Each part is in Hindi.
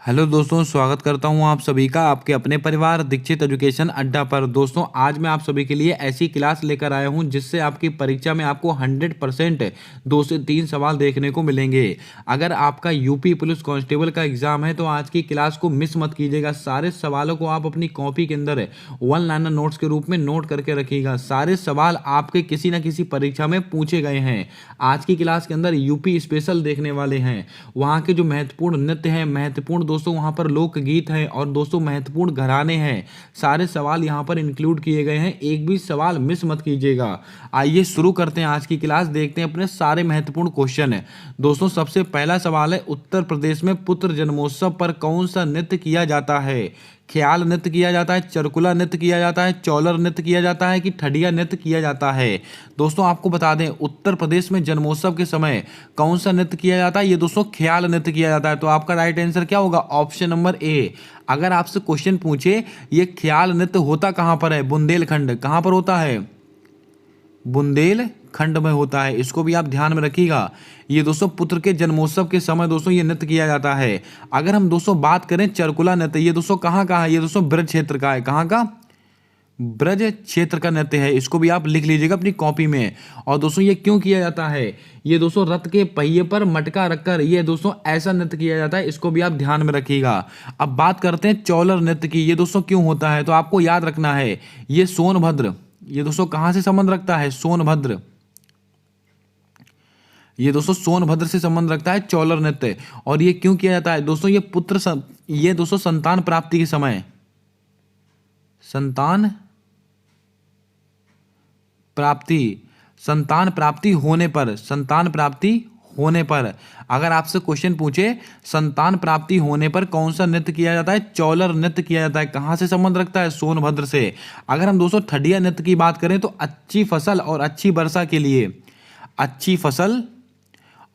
हेलो दोस्तों, स्वागत करता हूं आप सभी का आपके अपने परिवार दीक्षित एजुकेशन अड्डा पर। दोस्तों, आज मैं आप सभी के लिए ऐसी क्लास लेकर आया हूं जिससे आपकी परीक्षा में आपको 100% 2 से 3 सवाल देखने को मिलेंगे। अगर आपका यूपी पुलिस कांस्टेबल का एग्जाम है तो आज की क्लास को मिस मत कीजिएगा। सारे सवालों को आप अपनी कॉपी के अंदर वन लाइनर नोट्स के रूप में नोट करके रखिएगा। सारे सवाल आपके किसी न किसी परीक्षा में पूछे गए हैं। आज की क्लास के अंदर यूपी स्पेशल देखने वाले हैं। वहाँ के जो महत्वपूर्ण नृत्य हैं, महत्वपूर्ण दोस्तों वहाँ पर लोकगीत हैं और दोस्तों महत्वपूर्ण घराने हैं। सारे सवाल यहाँ पर इंक्लूड किए गए हैं, एक भी सवाल मिस मत कीजिएगा। आइए शुरू करते हैं आज की क्लास, देखते हैं अपने सारे महत्वपूर्ण क्वेश्चन है। दोस्तों, सबसे पहला सवाल है, उत्तर प्रदेश में पुत्र जन्मोत्सव पर कौन सा नृत्य किया जाता है? ख्याल नृत्य किया जाता है, चरकुला नृत्य किया जाता है, चौलर नृत्य किया जाता है कि ठडिया नृत्य किया जाता है? दोस्तों, आपको बता दें, उत्तर प्रदेश में जन्मोत्सव के समय कौन सा नृत्य किया जाता है? ये दोस्तों ख्याल नृत्य किया जाता है। तो आपका राइट आंसर क्या होगा? Option number A. अगर आपसे क्वेश्चन पूछे ये ख्याल नृत्य होता कहाँ पर है? बुंदेलखंड। कहाँ पर होता है? बुंदेलखंड में होता है। इसको भी आप ध्यान में रखिएगा। ये दोस्तों पुत्र के जन्मोत्सव के समय दोस्तों ये नृत्य किया जाता है। अगर हम दोस्तों बात करें चरकुला नृत्य, ये दोस्तों कहाँ का है? ये दोस्तों ब्रज क्षेत्र का है। कहाँ का? ब्रज क्षेत्र का नृत्य है। इसको भी आप लिख लीजिएगा अपनी कॉपी में। और दोस्तों ये क्यों किया जाता है? ये दोस्तों रथ के पहिए पर मटका रखकर ये दोस्तों ऐसा नृत्य किया जाता है। इसको भी आप ध्यान में रखिएगा। अब बात करते हैं चौलर नृत्य की। ये दोस्तों क्यों होता है? तो आपको याद रखना है, ये सोनभद्र, ये दोस्तों कहां से संबंध रखता है? सोनभद्र। ये दोस्तों सोनभद्र से संबंध रखता है चौलर नृत्य। और ये क्यों किया जाता है? दोस्तों ये दोस्तों संतान प्राप्ति के समय, संतान प्राप्ति होने पर अगर आपसे क्वेश्चन पूछे संतान प्राप्ति होने पर कौन सा नृत्य किया जाता है? चौलर नृत्य किया जाता है। कहां से संबंध रखता है? सोनभद्र से। अगर हम दोस्तों ठडिया नृत्य की बात करें तो अच्छी फसल और अच्छी वर्षा के लिए, अच्छी फसल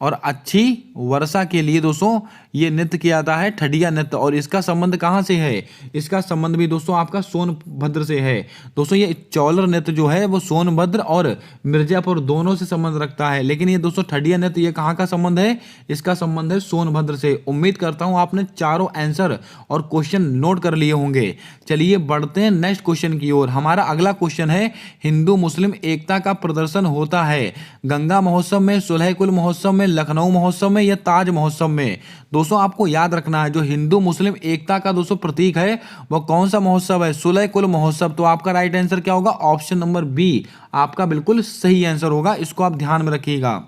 और अच्छी वर्षा के लिए दोस्तों ये नृत्य किया जाता है, ठडिया नृत्य। और इसका संबंध कहाँ से है? इसका संबंध भी दोस्तों आपका सोनभद्र से है। दोस्तों ये चौलर नृत्य जो है वो सोनभद्र और मिर्जापुर दोनों से संबंध रखता है। लेकिन ये दोस्तों ठडिया नृत्य ये कहाँ का संबंध है? इसका संबंध है सोनभद्र से। उम्मीद करता हूँ आपने चारों आंसर और क्वेश्चन नोट कर लिए होंगे। चलिए बढ़ते हैं नेक्स्ट क्वेश्चन की ओर। हमारा अगला क्वेश्चन है, हिंदू मुस्लिम एकता का प्रदर्शन होता है गंगा महोत्सव में, सुलह-कुल महोत्सव में, लखनऊ महोत्सव में या ताज महोत्सव में? दोस्तों आपको याद रखना है, जो हिंदू मुस्लिम एकता का दोस्तों प्रतीक है वो कौन सा महोत्सव है? सुलह-कुल महोत्सव। तो आपका राइट आंसर क्या होगा? ऑप्शन नंबर बी आपका बिल्कुल सही आंसर होगा। इसको आप ध्यान में रखिएगा।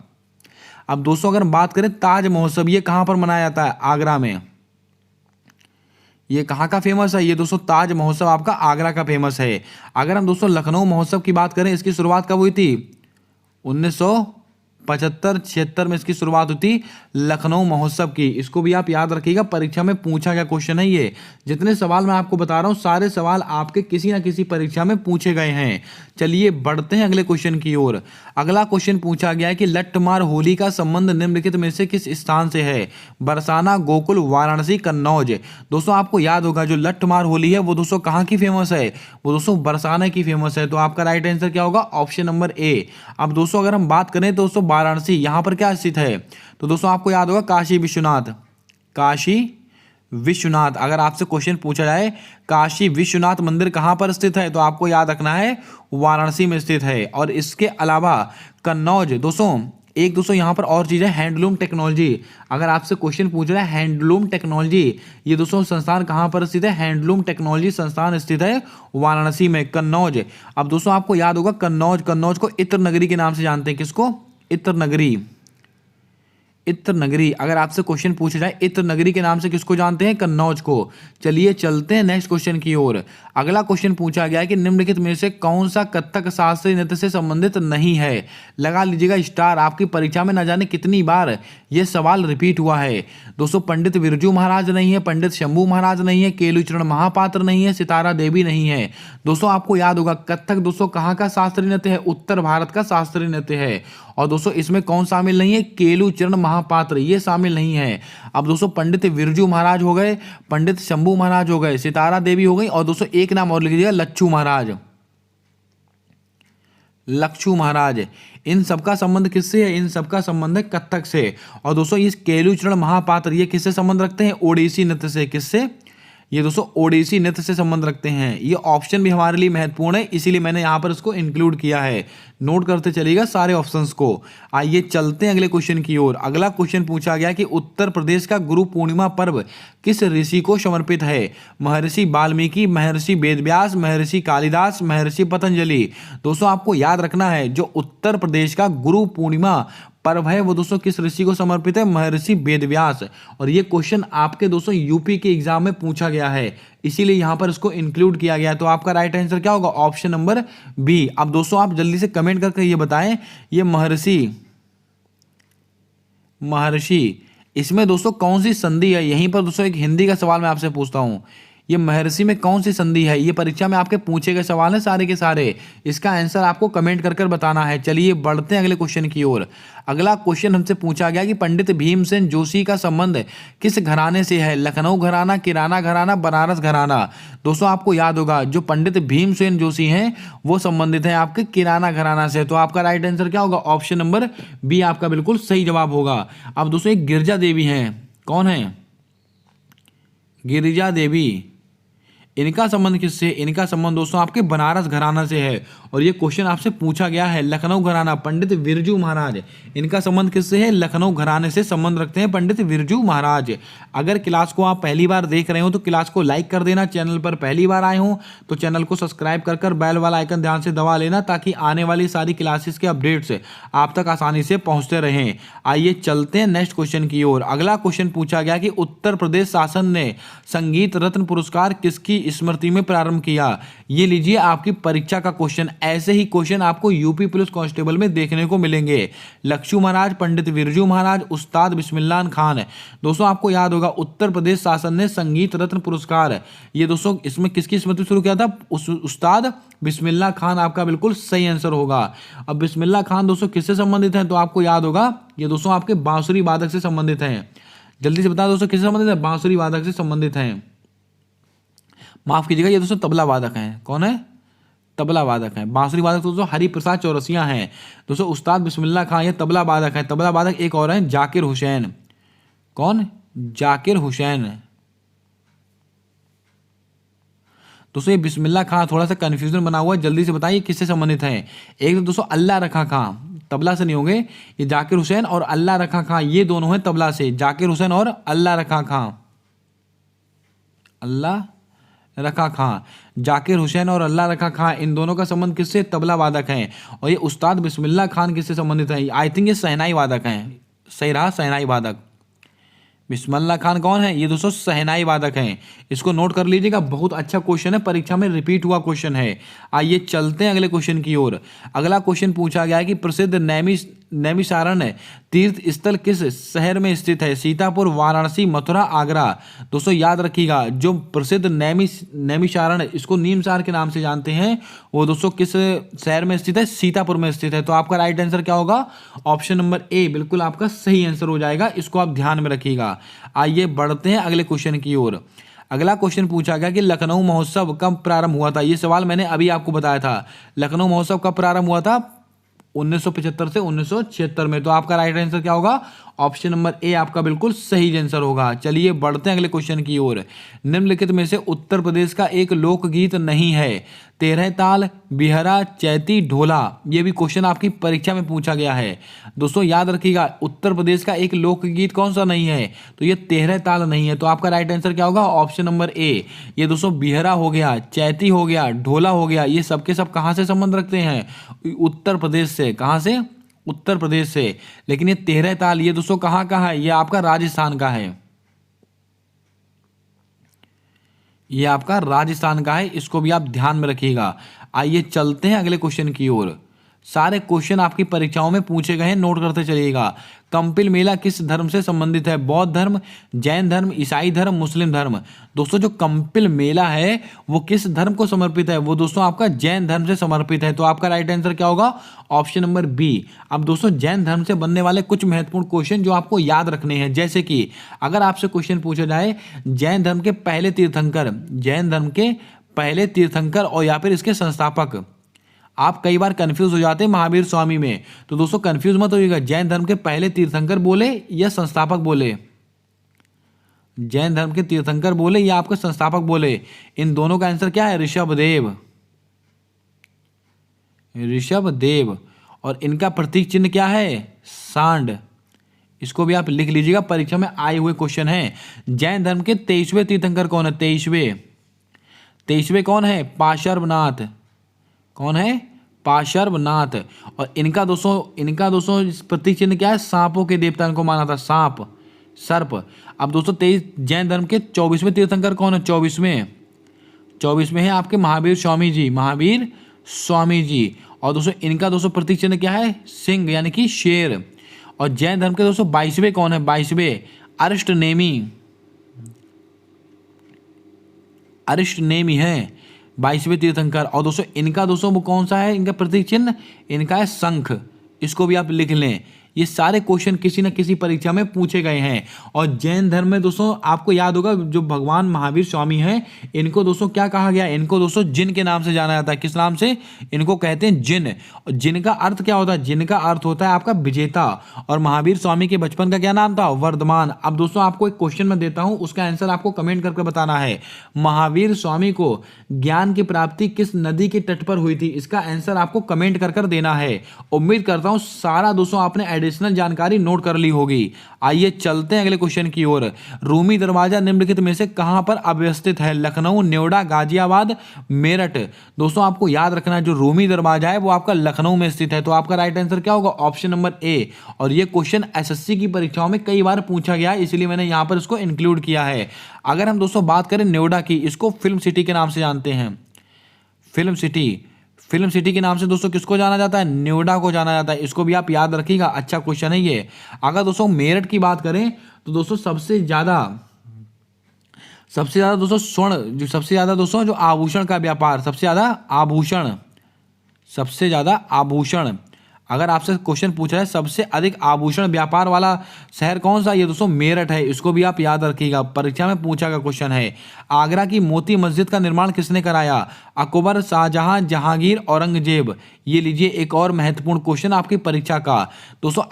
अब दोस्तों अगर हम बात करें ताज महोत्सव, ये कहां पर मनाया जाता है? आगरा में। ये कहाँ का फेमस है? ये दोस्तों ताज महोत्सव आपका आगरा का फेमस है। अगर हम दोस्तों लखनऊ महोत्सव की बात करें, इसकी शुरुआत कब हुई थी? 1975-76 में इसकी शुरुआत हुई थी लखनऊ महोत्सव की। इसको भी आप याद रखिएगा, परीक्षा में पूछा गया क्वेश्चन है ये। जितने सवाल मैं आपको बता रहा हूँ सारे सवाल आपके किसी ना किसी परीक्षा में पूछे गए हैं। चलिए बढ़ते हैं अगले क्वेश्चन की ओर। अगला क्वेश्चन पूछा गया है कि लट्ठमार होली का संबंध निम्नलिखित में से किस स्थान से है? बरसाना, गोकुल, वाराणसी, कन्नौज। दोस्तों आपको याद होगा जो लट्ठमार होली है वो दोस्तों कहाँ की फेमस है? वो दोस्तों बरसाना की फेमस है। तो आपका राइट आंसर क्या होगा? Option number A. अब दोस्तों अगर हम बात करें दोस्तों वाराणसी, यहां पर क्या स्थित है? तो दोस्तों आपको याद होगा काशी विश्वनाथ। काशी विश्वनाथ। अगर आपसे क्वेश्चन पूछा जाए काशी विश्वनाथ मंदिर कहां पर स्थित है, तो आपको याद रखना है वाराणसी में स्थित है। और इसके अलावा कन्नौज। दोस्तों यहां पर और चीज है, हैंडलूम टेक्नोलॉजी। अगर आपसे क्वेश्चन पूछ रहा है हैंडलूम टेक्नोलॉजी, ये दोस्तों संस्थान कहां पर स्थित है? हैंडलूम टेक्नोलॉजी संस्थान स्थित है वाराणसी में, कन्नौज। अब दोस्तों आपको याद होगा कन्नौज को इत्र नगरी के नाम से जानते हैं। किसको? इत्र नगरी। इत्र नगरी। अगर आपसे क्वेश्चन पूछा जाए इत्र नगरी के नाम से किसको जानते हैं? कन्नौज को। चलिए चलते हैं नेक्स्ट क्वेश्चन की ओर। अगला क्वेश्चन पूछा गया है कि निम्नलिखित में से कौन सा कथक शास्त्रीय नृत्य से संबंधित नहीं है? लगा लीजिएगा स्टार। आपकी परीक्षा में न जाने कितनी बार यह सवाल रिपीट हुआ है। दोस्तों पंडित बिरजू महाराज नहीं है, पंडित शंभू महाराज नहीं है, केलुचरण महापात्र नहीं है, सितारा देवी नहीं है। दोस्तों आपको याद होगा कथक दोस्तों कहाँ का शास्त्रीय नृत्य है? उत्तर भारत का शास्त्रीय नृत्य है। और दोस्तों इसमें कौन शामिल नहीं है? केलुचरण महापात्र, ये शामिल नहीं है। अब दोस्तों पंडित बिरजू महाराज हो गए, पंडित शंभू महाराज हो गए, सितारा देवी हो गई, और दोस्तों एक नाम और लिख लीजिएगा, लच्छू महाराज। इन सबका संबंध किससे है? इन सबका संबंध है कथक से। और दोस्तों इस केलुचरण महापात्र ये किससे संबंध रखते हैं? ओडिसी नृत्य से। किससे? ये दोस्तों ओडिसी नृत्य से संबंध रखते हैं। ये ऑप्शन भी हमारे लिए महत्वपूर्ण है, इसीलिए मैंने यहाँ पर इसको इंक्लूड किया है। नोट करते चलिएगा सारे ऑप्शंस को। आइए चलते हैं अगले क्वेश्चन की ओर। अगला क्वेश्चन पूछा गया कि उत्तर प्रदेश का गुरु पूर्णिमा पर्व किस ऋषि को समर्पित है? महर्षि वाल्मीकि, महर्षि वेदव्यास, महर्षि कालिदास, महर्षि पतंजलि। दोस्तों आपको याद रखना है जो उत्तर प्रदेश का गुरु पूर्णिमा पर्व है वो दोस्तों किस ऋषि को समर्पित है? महर्षि वेदव्यास। और ये क्वेश्चन आपके दोस्तों यूपी के एग्जाम में पूछा गया है, इसीलिए यहां पर इसको इंक्लूड किया गया है। तो आपका राइट आंसर क्या होगा? Option number B. अब दोस्तों आप जल्दी से कमेंट करके ये बताएं, ये महर्षि इसमें दोस्तों कौन सी संधि है? यहीं पर दोस्तों एक हिंदी का सवाल मैं आपसे पूछता हूं, ये महर्षि में कौन सी संधि है? ये परीक्षा में आपके पूछे गए सवाल हैं सारे के सारे। इसका आंसर आपको कमेंट कर कर बताना है। चलिए बढ़ते हैं अगले क्वेश्चन की ओर। अगला क्वेश्चन हमसे पूछा गया कि पंडित भीमसेन जोशी का संबंध किस घराने से है? लखनऊ घराना, किराना घराना, बनारस घराना। दोस्तों आपको याद होगा जो पंडित भीमसेन जोशी हैं वो संबंधित हैं आपके किराना घराना से। तो आपका राइट आंसर क्या होगा? ऑप्शन नंबर बी आपका बिल्कुल सही जवाब होगा। अब दोस्तों एक गिरिजा देवी हैं, कौन है? गिरिजा देवी। इनका संबंध किससे? इनका संबंध दोस्तों आपके बनारस घराना से है। और ये क्वेश्चन आपसे पूछा गया है। लखनऊ घराना, पंडित बिरजू महाराज, इनका संबंध किससे है? लखनऊ घराने से संबंध रखते हैं पंडित बिरजू महाराज। अगर क्लास को आप पहली बार देख रहे हो तो क्लास को लाइक कर देना। चैनल पर पहली बार आए हो तो चैनल को सब्सक्राइब कर बेल वाला आइकन ध्यान से दबा लेना, ताकि आने वाली सारी क्लासेस के अपडेट्स आप तक आसानी से पहुंचते रहें। आइए चलते हैं नेक्स्ट क्वेश्चन की ओर। अगला क्वेश्चन पूछा गया कि उत्तर प्रदेश शासन ने संगीत रत्न पुरस्कार किसकी स्मृति में प्रारंभ किया? ये लीजिए आपकी परीक्षा का क्वेश्चन। ऐसे ही क्वेश्चन आपको यूपी पुलिस कांस्टेबल में देखने को मिलेंगे। लक्ष्मू महाराज, पंडित बिरजू महाराज, उस्ताद बिस्मिल्लाह खान। दोस्तों आपको याद होगा उत्तर प्रदेश शासन ने संगीत रत्न पुरस्कार, ये दोस्तों इसमें किसकी स्मृति शुरू किया था? उस्ताद बिस्मिल्लाह खान आपका बिल्कुल सही आंसर होगा। अब बिस्मिल्लाह खान दोस्तों किससे संबंधित हैं? तो आपको याद होगा ये दोस्तों आपके बांसुरी वादक से संबंधित हैं। जल्दी से बता दोस्तों किससे संबंधित है? बांसुरी वादक से संबंधित हैं। माफ कीजिएगा ये दोस्तों तबला वादक हैं। कौन है? तबला वादक हैं। बांसुरी वादक दोस्तों हरिप्रसाद चौरसिया हैं। दोस्तों उस्ताद बिस्मिल्लाह खान ये तबला वादक हैं। तबला वादक एक और हैं जाकिर हुसैन। कौन? जाकिर हुसैन। दोस्तों ये बिस्मिल्लाह खान थोड़ा सा कंफ्यूजन बना हुआ है, जल्दी से बताइए किससे संबंधित हैं? एक तो दोस्तों अल्लाह रखा खां, तबला से नहीं होंगे, ये जाकिर हुसैन और अल्लाह रखा खां ये दोनों हैं तबला से। जाकिर हुसैन और अल्लाह रखा खां, अल्लाह रखा खां, जाकिर हुसैन और अल्लाह रखा खां, इन दोनों का संबंध किससे? तबला वादक हैं। और ये उस्ताद बिस्मिल्लाह खान किससे संबंधित हैं? आई थिंक ये शहनाई वादक हैं। सही रहा, शहनाई वादक। बिस्मिल्लाह खान कौन है? ये दोस्तों शहनाई वादक हैं। इसको नोट कर लीजिएगा, बहुत अच्छा क्वेश्चन है, परीक्षा में रिपीट हुआ क्वेश्चन है। आइए चलते हैं अगले क्वेश्चन की ओर। अगला क्वेश्चन पूछा गया है कि प्रसिद्ध नैमिषारण्य तीर्थ स्थल किस शहर में स्थित है? सीतापुर, वाराणसी, मथुरा, आगरा। दोस्तों याद रखिएगा जो प्रसिद्ध नैमिषारण्य, इसको नीमसार के नाम से जानते हैं, वो दोस्तों किस शहर में स्थित है? सीतापुर में स्थित है। तो आपका राइट आंसर क्या होगा? ऑप्शन नंबर ए बिल्कुल आपका सही आंसर हो जाएगा। इसको आप ध्यान में रखिएगा। आइए बढ़ते हैं अगले क्वेश्चन की ओर। अगला क्वेश्चन पूछा गया कि लखनऊ महोत्सव कब प्रारंभ हुआ था? ये सवाल मैंने अभी आपको बताया था। लखनऊ महोत्सव कब प्रारंभ हुआ था? 1975 से 1976 में। तो आपका राइट आंसर क्या होगा? ऑप्शन नंबर ए आपका बिल्कुल सही आंसर होगा। चलिए बढ़ते हैं अगले क्वेश्चन की ओर। निम्नलिखित में से उत्तर प्रदेश का एक लोकगीत नहीं है? 13 ताल, बिहरा, चैती, ढोला। ये भी क्वेश्चन आपकी परीक्षा में पूछा गया है। दोस्तों याद रखिएगा उत्तर प्रदेश का एक लोकगीत कौन सा नहीं है? तो ये 13 ताल नहीं है। तो आपका राइट आंसर क्या होगा? Option number A. ये दोस्तों बिहरा हो गया, चैती हो गया, ढोला हो गया, ये सबके सब कहां से संबंध रखते हैं? उत्तर प्रदेश से। कहां से? उत्तर प्रदेश से। लेकिन ये 13 ताल ये दोस्तों कहां का है? ये आपका राजस्थान का है। ये आपका राजस्थान का है, इसको भी आप ध्यान में रखिएगा। आइए चलते हैं अगले क्वेश्चन की ओर। सारे क्वेश्चन आपकी परीक्षाओं में पूछे गए हैं, नोट करते चलिएगा। कंपिल मेला किस धर्म से संबंधित है? बौद्ध धर्म, जैन धर्म, ईसाई धर्म, मुस्लिम धर्म। दोस्तों जो कंपिल मेला है वो किस धर्म को समर्पित है? वो दोस्तों आपका जैन धर्म से समर्पित है। तो आपका राइट आंसर क्या होगा? Option number B. अब दोस्तों जैन धर्म से बनने वाले कुछ महत्वपूर्ण क्वेश्चन जो आपको याद रखने हैं, जैसे कि अगर आपसे क्वेश्चन पूछा जाए जैन धर्म के पहले तीर्थंकर, जैन धर्म के पहले तीर्थंकर और या फिर इसके संस्थापक, आप कई बार कंफ्यूज हो जाते हैं महावीर स्वामी में, तो दोस्तों कंफ्यूज मत होइएगा। जैन धर्म के पहले तीर्थंकर बोले या संस्थापक बोले, जैन धर्म के तीर्थंकर बोले या आपके संस्थापक बोले, इन दोनों का आंसर क्या है? ऋषभदेव, ऋषभदेव। और इनका प्रतीक चिन्ह क्या है? सांड। इसको भी आप लिख लीजिएगा, परीक्षा में आए हुए क्वेश्चन है। जैन धर्म के 23वें तीर्थंकर कौन है? 23वें कौन है? पार्श्वनाथ। कौन है? पार्श्वनाथ। और इनका दोस्तों प्रतीक चिन्ह क्या है? सांपों के देवता इनको माना था, सांप, सर्प। अब दोस्तों 23 जैन धर्म के 24वें तीर्थंकर कौन है? 24वें है आपके महावीर स्वामी जी, महावीर स्वामी जी। और दोस्तों इनका प्रतीक चिन्ह क्या है? सिंह यानी कि शेर। और जैन धर्म के 22वें कौन है? 22वें अरिष्टनेमी है 22वें तीर्थंकर। और दोस्तों इनका वो कौन सा है? इनका प्रतीक चिन्ह इनका है शंख। इसको भी आप लिख लें। ये सारे क्वेश्चन किसी न किसी परीक्षा में पूछे गए हैं। और जैन धर्म में दोस्तों आपको याद होगा, जो भगवान महावीर स्वामी हैं, इनको दोस्तों क्या कहा गया? इनको दोस्तों जिन के नाम से जाना जाता है। किस नाम से? इनको कहते हैं जिन। और जिन का अर्थ क्या होता है? जिन का अर्थ होता है आपका विजेता। और महावीर स्वामी के बचपन का क्या नाम था? वर्धमान। अब दोस्तों आपको एक क्वेश्चन मैं देता हूं, उसका आंसर आपको कमेंट करके बताना है। महावीर स्वामी को ज्ञान की प्राप्ति किस नदी के तट पर हुई थी? इसका आंसर आपको कमेंट कर देना है। उम्मीद करता हूं सारा दोस्तों आपने एडिशनल जानकारी नोट कर ली होगी। आइए चलते हैं अगले क्वेश्चन की ओर। रूमी दरवाजा निम्नलिखित में से कहां पर अवस्थित है? लखनऊ, नोएडा, गाजियाबाद, मेरठ। दोस्तों आपको याद रखना है, जो रूमी दरवाजा है वो आपका लखनऊ में स्थित है। तो आपका राइट आंसर क्या होगा? Option number A. और ये क्वेश्चन एसएससी की परीक्षाओं में कई बार पूछा गया है, इसलिए मैंने यहां पर इसको इंक्लूड किया है। अगर हम दोस्तों बात करें नोएडा की, इसको फिल्म सिटी के नाम से जानते हैं। फिल्म सिटी के नाम से दोस्तों किसको जाना जाता है? नोएडा को जाना जाता है। इसको भी आप याद रखिएगा, अच्छा क्वेश्चन है ये। अगर दोस्तों मेरठ की बात करें तो दोस्तों सबसे ज्यादा दोस्तों जो आभूषण का व्यापार, सबसे ज्यादा आभूषण, अगर आपसे क्वेश्चन पूछ रहा है सबसे अधिक आभूषण व्यापार वाला शहर कौन सा? ये दोस्तों मेरठ है। इसको भी आप याद रखिएगा, परीक्षा में पूछा गया क्वेश्चन है। आगरा की मोती मस्जिद का निर्माण किसने कराया? अकबर, शाहजहां, जहांगीर, औरंगजेब। ये लीजिए एक और महत्वपूर्ण क्वेश्चन आपकी परीक्षा का। दोस्तों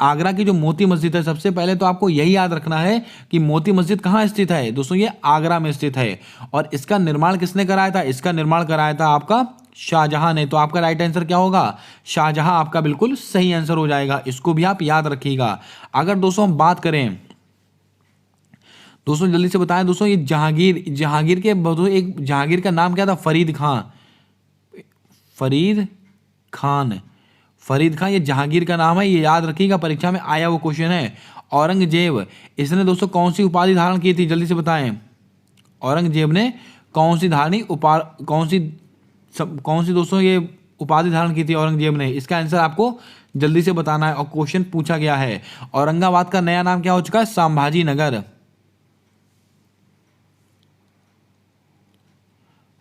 आगरा की जो मोती मस्जिद है, सबसे पहले तो आपको यही याद रखना है कि मोती मस्जिद कहाँ स्थित है? दोस्तों ये आगरा में स्थित है। और इसका निर्माण किसने कराया था? इसका निर्माण कराया था आपका शाहजहां ने। तो आपका राइट आंसर क्या होगा? शाहजहां आपका बिल्कुल सही आंसर हो जाएगा। इसको भी आप याद रखिएगा। अगर दोस्तों हम बात करें, दोस्तों जल्दी से बताएं दोस्तों, ये जहांगीर का नाम क्या था? फरीद खान ये जहांगीर का नाम है, ये याद रखिएगा, परीक्षा में आया वो क्वेश्चन है। औरंगजेब, इसने दोस्तों कौन सी उपाधि धारण की थी? जल्दी से बताएं। औरंगजेब ने कौन सी दोस्तों ये उपाधि धारण की थी औरंगजेब ने? इसका आंसर आपको जल्दी से बताना है और क्वेश्चन पूछा गया है। औरंगाबाद का नया नाम क्या हो चुका है?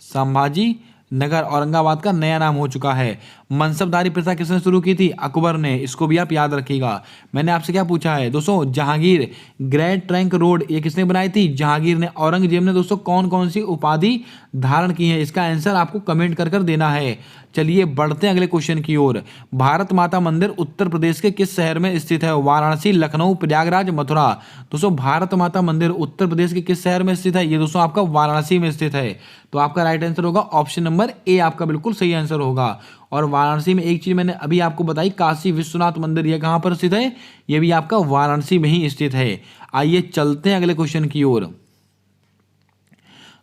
संभाजी नगर औरंगाबाद का नया नाम हो चुका है। मनसबदारी प्रथा किसने शुरू की थी? अकबर ने। इसको भी आप याद रखिएगा। मैंने आपसे क्या पूछा है दोस्तों? जहांगीर ग्रेट ट्रंक रोड ये किसने बनाई थी? जहांगीर ने। औरंगजेब ने दोस्तों कौन कौन सी उपाधि धारण की है? इसका आंसर आपको कमेंट कर देना है। चलिए बढ़ते हैं अगले क्वेश्चन की ओर। भारत माता मंदिर उत्तर प्रदेश के किस शहर में स्थित है? वाराणसी, लखनऊ, प्रयागराज, मथुरा। दोस्तों भारत माता मंदिर उत्तर प्रदेश के किस शहर में स्थित है? ये दोस्तों आपका वाराणसी में स्थित है। तो आपका राइट आंसर होगा ऑप्शन नंबर ए, आपका बिल्कुल सही आंसर होगा। और वाराणसी में एक चीज मैंने अभी आपको बताई, काशी विश्वनाथ मंदिर, यह कहां पर स्थित है? यह भी आपका वाराणसी में ही स्थित है। आइए चलते हैं अगले क्वेश्चन की ओर।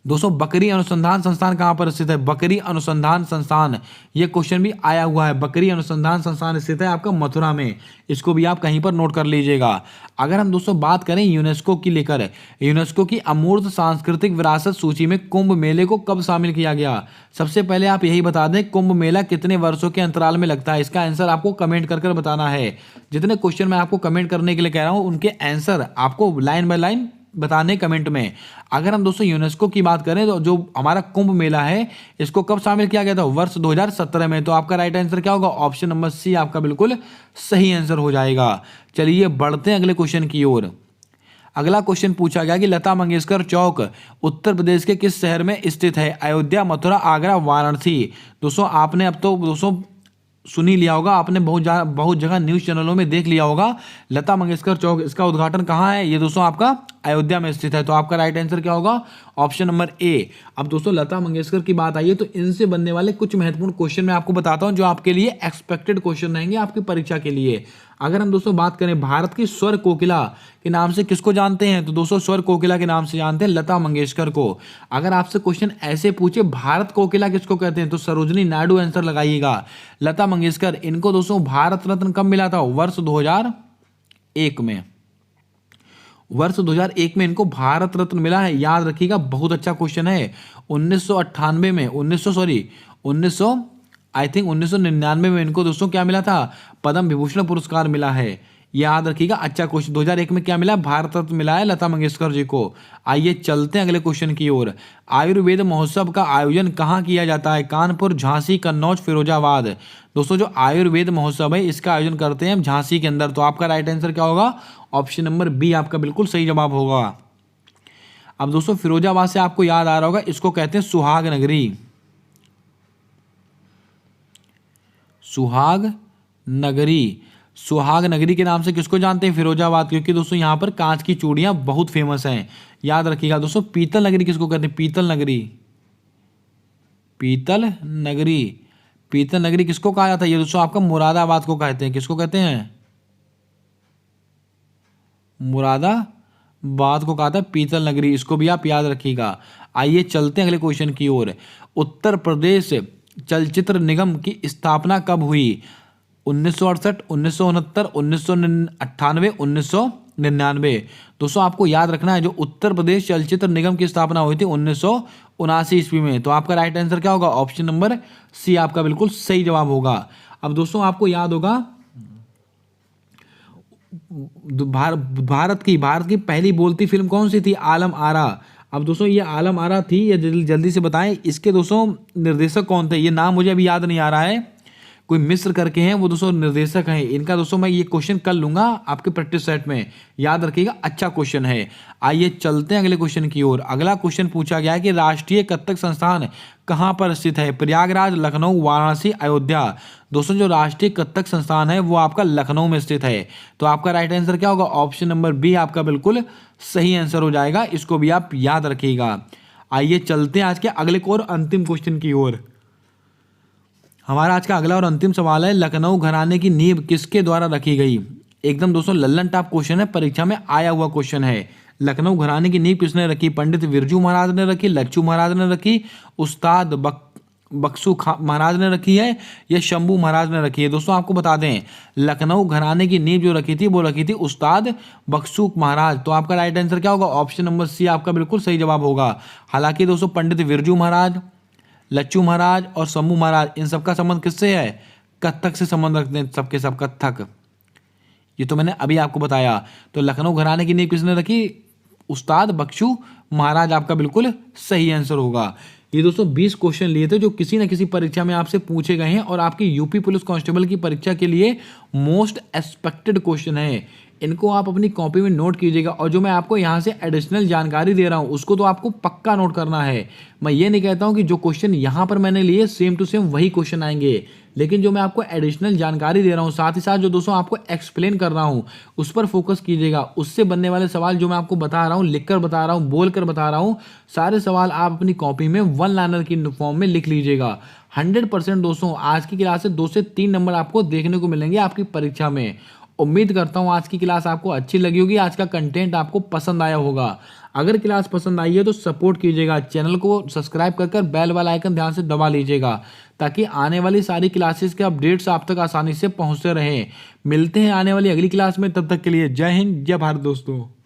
दोस्तों बकरी अनुसंधान संस्थान कहां पर स्थित है? बकरी अनुसंधान संस्थान, यह क्वेश्चन भी आया हुआ है। बकरी अनुसंधान संस्थान स्थित है आपका मथुरा में। इसको भी आप कहीं पर नोट कर लीजिएगा। अगर हम दोस्तों बात करें यूनेस्को की लेकर, यूनेस्को की अमूर्त सांस्कृतिक विरासत सूची में कुंभ मेले को कब शामिल किया गया? सबसे पहले आप यही बता दें, कुंभ मेला कितने वर्षों के अंतराल में लगता है? इसका आंसर आपको कमेंट कर बताना है। जितने क्वेश्चन मैं आपको कमेंट करने के लिए कह रहा हूं, उनके आंसर आपको लाइन बाय लाइन बताने कमेंट में। अगर हम दोस्तों यूनेस्को की बात करें तो जो हमारा कुंभ मेला है, इसको कब शामिल किया गया था? वर्ष 2017 में। तो आपका राइट आंसर क्या होगा? ऑप्शन नंबर सी आपका बिल्कुल सही आंसर हो जाएगा। चलिए बढ़ते हैं अगले क्वेश्चन की ओर। अगला क्वेश्चन पूछा गया कि लता मंगेशकर चौक उत्तर प्रदेश के किस शहर में स्थित है? अयोध्या, मथुरा, आगरा, वाराणसी। दोस्तों आपने अब तो दोस्तों सुन ही लिया होगा, आपने बहुत जगह न्यूज़ चैनलों में देख लिया होगा। लता मंगेशकर चौक, इसका उद्घाटन कहाँ है? ये दोस्तों आपका अयोध्या में स्थित है। तो आपका राइट आंसर क्या होगा? Option number A. अब दोस्तों लता मंगेशकर की बात आई है तो इनसे बनने वाले कुछ महत्वपूर्ण क्वेश्चन मैं आपको बताता हूं जो आपके लिए एक्सपेक्टेड क्वेश्चन रहेंगे आपकी परीक्षा के लिए। अगर हम दोस्तों बात करें भारत की स्वर कोकिला के नाम से किसको जानते हैं? तो दोस्तों स्वर कोकिला के नाम से जानते हैं लता मंगेशकर को। अगर आपसे क्वेश्चन ऐसे पूछे भारत कोकिला किसको कहते हैं तो सरोजिनी नायडू आंसर लगाइएगा। लता मंगेशकर, इनको दोस्तों भारत रत्न कब मिला था? वर्ष 2001 में। वर्ष 2001 में इनको भारत रत्न मिला है, याद रखिएगा, बहुत अच्छा क्वेश्चन है। 1998 में 1999 में इनको दोस्तों क्या मिला था? पद्म विभूषण पुरस्कार मिला है, याद रखिएगा, अच्छा क्वेश्चन। 2001 में क्या मिला? भारत रत्न मिला है लता मंगेशकर जी को। आइए चलते हैं अगले क्वेश्चन की ओर। आयुर्वेद महोत्सव का आयोजन कहाँ किया जाता है? कानपुर, झांसी, कन्नौज, फिरोजाबाद। दोस्तों जो आयुर्वेद महोत्सव है इसका आयोजन करते हैं हम झांसी के अंदर। तो आपका राइट आंसर क्या होगा? ऑप्शन नंबर बी आपका बिल्कुल सही जवाब होगा। अब दोस्तों फिरोजाबाद से आपको याद आ रहा होगा, इसको कहते हैं सुहाग नगरी। सुहाग नगरी, सुहाग नगरी के नाम से किसको जानते हैं? फिरोजाबाद, क्योंकि दोस्तों यहाँ पर कांच की चूड़ियां बहुत फेमस हैं, याद रखिएगा। दोस्तों पीतल नगरी किसको कहते हैं? पीतल नगरी, पीतल नगरी, पीतल नगरी किसको कहा जाता है? ये दोस्तों आपका मुरादाबाद को कहते हैं। किसको कहते हैं? मुरादाबाद को कहा था पीतल नगरी, इसको भी आप याद रखिएगा। आइए चलते हैं अगले क्वेश्चन की ओर। उत्तर प्रदेश चलचित्र निगम की स्थापना कब हुई? 1968, 1969, 1998, 1999। दोस्तों आपको याद रखना है, जो उत्तर प्रदेश चलचित्र निगम की स्थापना हुई थी 1979 ईस्वी में। तो आपका राइट आंसर क्या होगा? ऑप्शन नंबर सी आपका बिल्कुल सही जवाब होगा। अब दोस्तों आपको याद होगा भारत की पहली बोलती फिल्म कौन सी थी? आलम आरा। अब दोस्तों ये आलम आरा थी, ये जल्दी से बताएं, इसके दोस्तों निर्देशक कौन थे? ये नाम मुझे अभी याद नहीं आ रहा है, कोई मिस्र करके हैं वो दोस्तों निर्देशक हैं इनका। दोस्तों मैं ये क्वेश्चन कर लूंगा आपके प्रैक्टिस सेट में, याद रखिएगा, अच्छा क्वेश्चन है। आइए चलते हैं अगले क्वेश्चन की ओर। अगला क्वेश्चन पूछा गया है कि राष्ट्रीय कथक संस्थान कहाँ पर स्थित है? प्रयागराज, लखनऊ, वाराणसी, अयोध्या। दोस्तों जो राष्ट्रीय कथक संस्थान है वो आपका लखनऊ में स्थित है। तो आपका राइट आंसर क्या होगा? ऑप्शन नंबर बी आपका बिल्कुल सही आंसर हो जाएगा, इसको भी आप याद रखिएगा। आइए चलते हैं आज के अगले को और अंतिम क्वेश्चन की ओर। हमारा आज का अगला और अंतिम सवाल है, लखनऊ घराने की नींव किसके द्वारा रखी गई? एकदम दोस्तों लल्लन टॉप क्वेश्चन है, परीक्षा में आया हुआ क्वेश्चन है। लखनऊ घराने की नींव किसने रखी? पंडित बिरजू महाराज ने रखी, लच्छू महाराज ने रखी, उस्ताद बख्शू महाराज ने रखी है, या शंभू महाराज ने रखी है? दोस्तों आपको बता दें, लखनऊ घराने की नींव जो रखी थी वो रखी थी उस्ताद बख्शू महाराज। तो आपका राइट आंसर क्या होगा? ऑप्शन नंबर सी आपका बिल्कुल सही जवाब होगा। हालांकि दोस्तों पंडित बिरजू महाराज, लच्छू महाराज और शंभू महाराज, इन सबका संबंध किससे है? कत्थक से संबंध रखते हैं सबके सब, कत्थक। ये तो मैंने अभी आपको बताया। तो लखनऊ घराने की नींव किसने रखी? उस्ताद बख्शू महाराज आपका बिल्कुल सही आंसर होगा। ये दोस्तों 20 क्वेश्चन लिए थे जो किसी न किसी परीक्षा में आपसे पूछे गए हैं और आपकी यूपी पुलिस कांस्टेबल की परीक्षा के लिए मोस्ट एक्सपेक्टेड क्वेश्चन है। इनको आप अपनी कॉपी में नोट कीजिएगा, और जो मैं आपको यहाँ से एडिशनल जानकारी दे रहा हूँ उसको तो आपको पक्का नोट करना है। मैं ये नहीं कहता हूँ कि जो क्वेश्चन यहाँ पर मैंने लिए सेम टू सेम वही क्वेश्चन आएंगे, लेकिन जो मैं आपको एडिशनल जानकारी दे रहा हूँ, साथ ही साथ जो दोस्तों आपको एक्सप्लेन कर रहा हूँ उस पर फोकस कीजिएगा। उससे बनने वाले सवाल जो मैं आपको बता रहा हूँ, लिख कर बता रहा हूँ, बोल कर बता रहा हूँ, सारे सवाल आप अपनी कॉपी में वन लाइनर की फॉर्म में लिख लीजिएगा। 100% दोस्तों आज की क्लास से 2 से 3 नंबर आपको देखने को मिलेंगे आपकी परीक्षा में। उम्मीद करता हूँ आज की क्लास आपको अच्छी लगी होगी, आज का कंटेंट आपको पसंद आया होगा। अगर क्लास पसंद आई है तो सपोर्ट कीजिएगा, चैनल को सब्सक्राइब कर बेल वाला आइकन ध्यान से दबा लीजिएगा, ताकि आने वाली सारी क्लासेस के अपडेट्स आप तक आसानी से पहुँचते रहें। मिलते हैं आने वाली अगली क्लास में, तब तक के लिए जय हिंद, जय भारत दोस्तों।